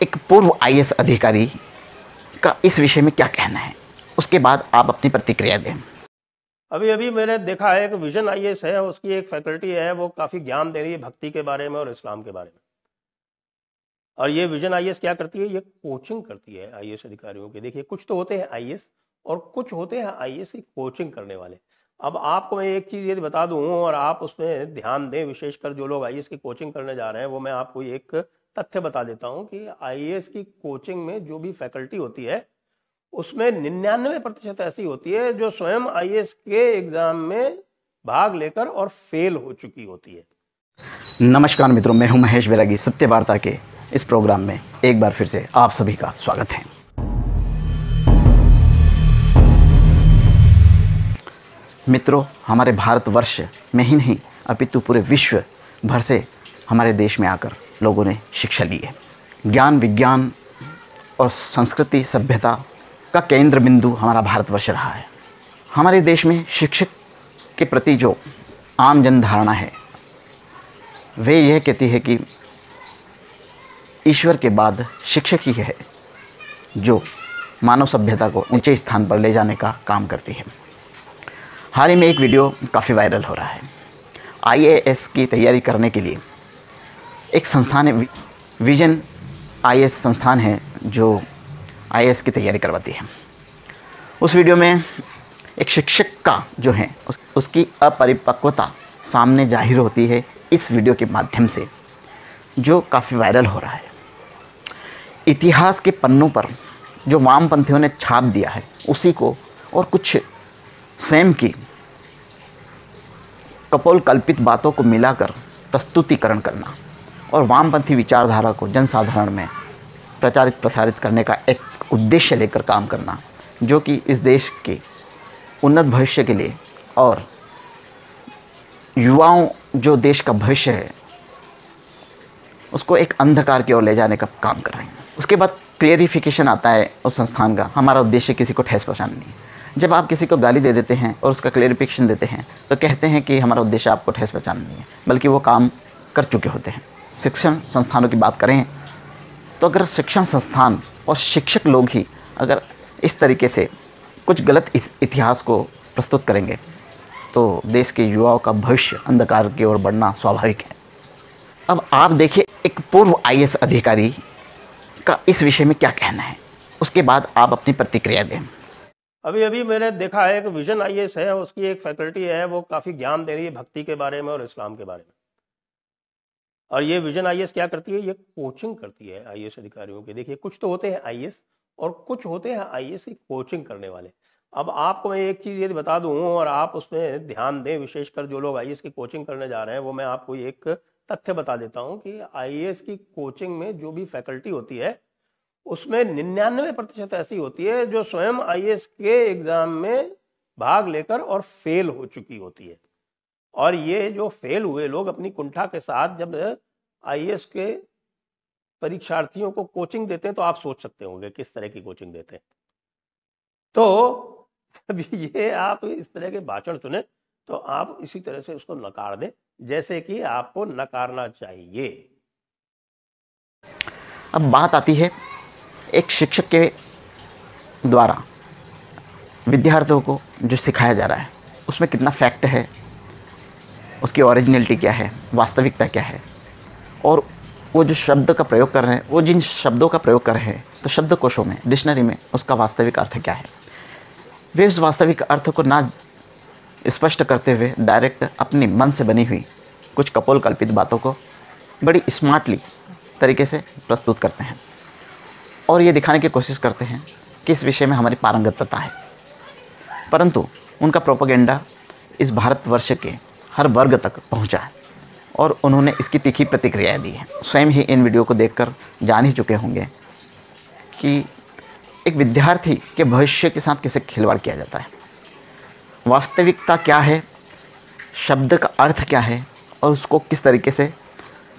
एक पूर्व आईएएस अधिकारी का इस विषय में क्या कहना है, उसके बाद आप अपनी प्रतिक्रिया दें। अभी अभी मैंने देखा है कि विजन आईएएस है, उसकी एक फैकल्टी है, वो काफ़ी ज्ञान दे रही है भक्ति के बारे में और इस्लाम के बारे में। और ये विजन आईएएस क्या करती है, ये कोचिंग करती है आईएएस अधिकारियों की। देखिए, कुछ तो होते हैं आईएएस और कुछ होते हैं आईएएस की कोचिंग करने वाले। अब आपको मैं एक चीज़ ये बता दूं और आप उसमें ध्यान दें, विशेषकर जो लोग आईएएस की कोचिंग करने जा रहे हैं, वो मैं आपको एक तथ्य बता देता हूं कि आईएएस की कोचिंग में जो भी फैकल्टी होती है उसमें 99% ऐसी होती है जो स्वयं आईएएस के एग्जाम में भाग लेकर और फेल हो चुकी होती है। नमस्कार मित्रों, मैं हूं महेश बैरागी। सत्य वार्ता के इस प्रोग्राम में एक बार फिर से आप सभी का स्वागत है। मित्रों, हमारे भारतवर्ष में ही नहीं अपितु पूरे विश्व भर से हमारे देश में आकर लोगों ने शिक्षा ली है। ज्ञान, विज्ञान और संस्कृति, सभ्यता का केंद्र बिंदु हमारा भारतवर्ष रहा है। हमारे देश में शिक्षक के प्रति जो आम जन धारणा है वे यह कहती है कि ईश्वर के बाद शिक्षक ही है जो मानव सभ्यता को ऊंचे स्थान पर ले जाने का काम करती है। हाल ही में एक वीडियो काफ़ी वायरल हो रहा है। आईएएस की तैयारी करने के लिए एक संस्थान है, विजन आईएएस संस्थान है, जो आईएएस की तैयारी करवाती है। उस वीडियो में एक शिक्षक का जो है उसकी अपरिपक्वता सामने जाहिर होती है इस वीडियो के माध्यम से, जो काफ़ी वायरल हो रहा है। इतिहास के पन्नों पर जो वामपंथियों ने छाप दिया है उसी को और कुछ स्वयं की कपोलकल्पित बातों को मिलाकर प्रस्तुतिकरण करना और वामपंथी विचारधारा को जनसाधारण में प्रचारित प्रसारित करने का एक उद्देश्य लेकर काम करना, जो कि इस देश के उन्नत भविष्य के लिए और युवाओं जो देश का भविष्य है उसको एक अंधकार की ओर ले जाने का काम कर रहे हैं। उसके बाद क्लेरिफिकेशन आता है उस संस्थान का, हमारा उद्देश्य किसी को ठेस पहुंचाना नहीं। जब आप किसी को गाली दे देते हैं और उसका क्लेरिफिकेशन देते हैं तो कहते हैं कि हमारा उद्देश्य आपको ठेस पहुंचाना नहीं है, बल्कि वो काम कर चुके होते हैं। शिक्षण संस्थानों की बात करें तो अगर शिक्षण संस्थान और शिक्षक लोग ही अगर इस तरीके से कुछ गलत इतिहास को प्रस्तुत करेंगे तो देश के युवाओं का भविष्य अंधकार की ओर बढ़ना स्वाभाविक है। अब आप देखिए, एक पूर्व आईएएस अधिकारी का इस विषय में क्या कहना है, उसके बाद आप अपनी प्रतिक्रिया दें। अभी अभी मैंने देखा है कि विजन आईएएस है, उसकी एक फैकल्टी है, वो काफ़ी ज्ञान दे रही है भक्ति के बारे में और इस्लाम के बारे में। और ये विजन आईएएस क्या करती है, ये कोचिंग करती है आईएएस अधिकारियों की। देखिए, कुछ तो होते हैं आईएएस और कुछ होते हैं आईएएस की कोचिंग करने वाले। अब आपको मैं एक चीज़ ये बता दूं और आप उसमें ध्यान दें, विशेषकर जो लोग आईएएस की कोचिंग करने जा रहे हैं, वो मैं आपको एक तथ्य बता देता हूं कि आईएएस की कोचिंग में जो भी फैकल्टी होती है उसमें 99% ऐसी होती है जो स्वयं आईएएस के एग्जाम में भाग लेकर और फेल हो चुकी होती है। और ये जो फेल हुए लोग अपनी कुंठा के साथ जब आईएएस के परीक्षार्थियों को कोचिंग देते हैं तो आप सोच सकते होंगे किस तरह की कोचिंग देते हैं। तो अभी ये आप इस तरह के भाषण सुने तो आप इसी तरह से उसको नकार दें जैसे कि आपको नकारना चाहिए। अब बात आती है एक शिक्षक के द्वारा विद्यार्थियों को जो सिखाया जा रहा है उसमें कितना फैक्ट है, उसकी ओरिजिनलिटी क्या है, वास्तविकता क्या है, और वो जो शब्द का प्रयोग कर रहे हैं, वो जिन शब्दों का प्रयोग कर रहे हैं तो शब्दकोशों में, डिक्शनरी में उसका वास्तविक अर्थ क्या है। वे उस वास्तविक अर्थ को ना स्पष्ट करते हुए डायरेक्ट अपनी मन से बनी हुई कुछ कपोलकल्पित बातों को बड़ी स्मार्टली तरीके से प्रस्तुत करते हैं और ये दिखाने की कोशिश करते हैं कि इस विषय में हमारी पारंगतता है। परंतु उनका प्रोपेगेंडा इस भारतवर्ष के हर वर्ग तक पहुंचा है और उन्होंने इसकी तीखी प्रतिक्रिया दी है। स्वयं ही इन वीडियो को देखकर जान ही चुके होंगे कि एक विद्यार्थी के भविष्य के साथ कैसे खिलवाड़ किया जाता है, वास्तविकता क्या है, शब्द का अर्थ क्या है और उसको किस तरीके से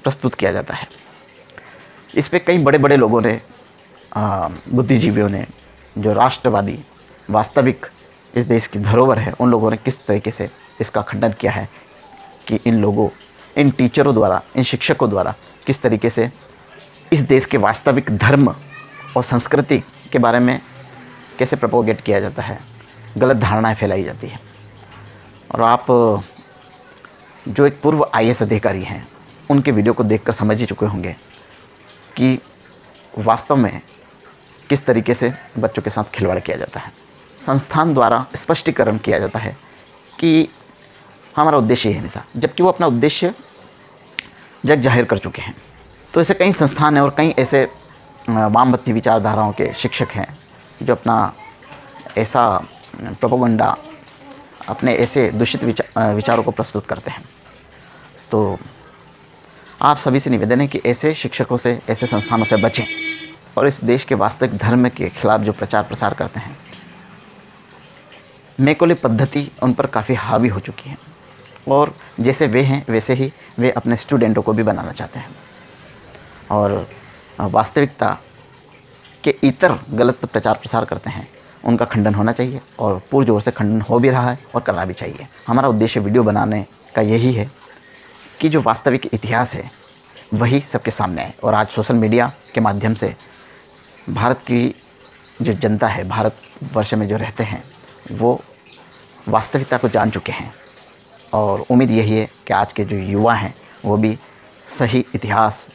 प्रस्तुत किया जाता है। इस पे कई बड़े बड़े लोगों ने, बुद्धिजीवियों ने, जो राष्ट्रवादी वास्तविक इस देश की धरोहर है, उन लोगों ने किस तरीके से इसका खंडन किया है कि इन लोगों, इन टीचरों द्वारा, इन शिक्षकों द्वारा किस तरीके से इस देश के वास्तविक धर्म और संस्कृति के बारे में कैसे प्रोपोगेट किया जाता है, गलत धारणाएं फैलाई जाती हैं। और आप जो एक पूर्व IAS अधिकारी हैं, उनके वीडियो को देखकर समझ ही चुके होंगे कि वास्तव में किस तरीके से बच्चों के साथ खिलवाड़ किया जाता है। संस्थान द्वारा स्पष्टीकरण किया जाता है कि हमारा उद्देश्य यही नहीं था, जबकि वो अपना उद्देश्य जग जाहिर कर चुके हैं। तो ऐसे कई संस्थान हैं और कई ऐसे वामपंथी विचारधाराओं के शिक्षक हैं जो अपना ऐसा प्रोपेगेंडा, अपने ऐसे दूषित विचारों को प्रस्तुत करते हैं। तो आप सभी से निवेदन है कि ऐसे शिक्षकों से, ऐसे संस्थानों से बचें और इस देश के वास्तविक धर्म के खिलाफ जो प्रचार प्रसार करते हैं, मैकोले पद्धति उन पर काफ़ी हावी हो चुकी है और जैसे वे हैं वैसे ही वे अपने स्टूडेंटों को भी बनाना चाहते हैं। और वास्तविकता के इतर गलत प्रचार प्रसार करते हैं, उनका खंडन होना चाहिए और पुरजोर से खंडन हो भी रहा है और करना भी चाहिए। हमारा उद्देश्य वीडियो बनाने का यही है कि जो वास्तविक इतिहास है वही सबके सामने आए। और आज सोशल मीडिया के माध्यम से भारत की जो जनता है, भारतवर्ष में जो रहते हैं, वो वास्तविकता को जान चुके हैं। और उम्मीद यही है कि आज के जो युवा हैं वो भी सही इतिहास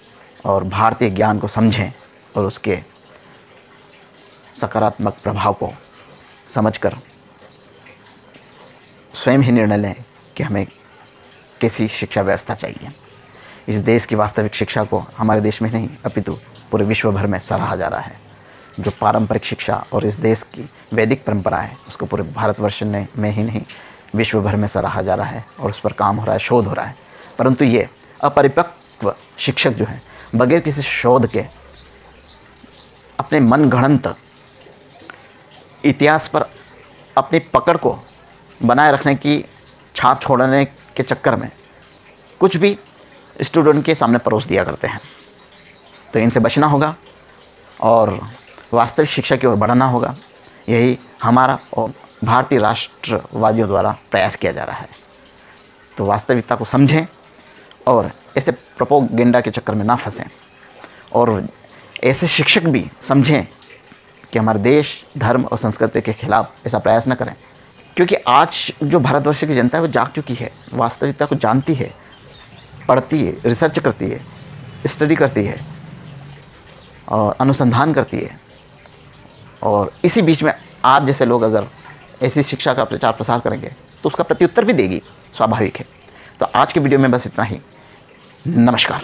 और भारतीय ज्ञान को समझें और उसके सकारात्मक प्रभाव को समझकर स्वयं ही निर्णय लें कि हमें कैसी शिक्षा व्यवस्था चाहिए। इस देश की वास्तविक शिक्षा को हमारे देश में नहीं अपितु पूरे विश्व भर में सराहा जा रहा है। जो पारंपरिक शिक्षा और इस देश की वैदिक परंपरा है उसको पूरे भारतवर्ष में ही नहीं विश्व भर में सराहा जा रहा है और उस पर काम हो रहा है, शोध हो रहा है। परंतु ये अपरिपक्व शिक्षक जो हैं, बगैर किसी शोध के अपने मनगढ़ंत इतिहास पर अपनी पकड़ को बनाए रखने की छाप छोड़ने के चक्कर में कुछ भी स्टूडेंट के सामने परोस दिया करते हैं। तो इनसे बचना होगा और वास्तविक शिक्षा की ओर बढ़ना होगा। यही हमारा और भारतीय राष्ट्रवादियों द्वारा प्रयास किया जा रहा है। तो वास्तविकता को समझें और ऐसे प्रोपोगेंडा के चक्कर में ना फंसें और ऐसे शिक्षक भी समझें कि हमारे देश, धर्म और संस्कृति के खिलाफ ऐसा प्रयास न करें। क्योंकि आज जो भारतवर्ष की जनता है वो जाग चुकी है, वास्तविकता को जानती है, पढ़ती है, रिसर्च करती है, स्टडी करती है और अनुसंधान करती है। और इसी बीच में आप जैसे लोग अगर ऐसी शिक्षा का प्रचार प्रसार करेंगे तो उसका प्रत्युत्तर भी देगी, स्वाभाविक है। तो आज के वीडियो में बस इतना ही। नमस्कार।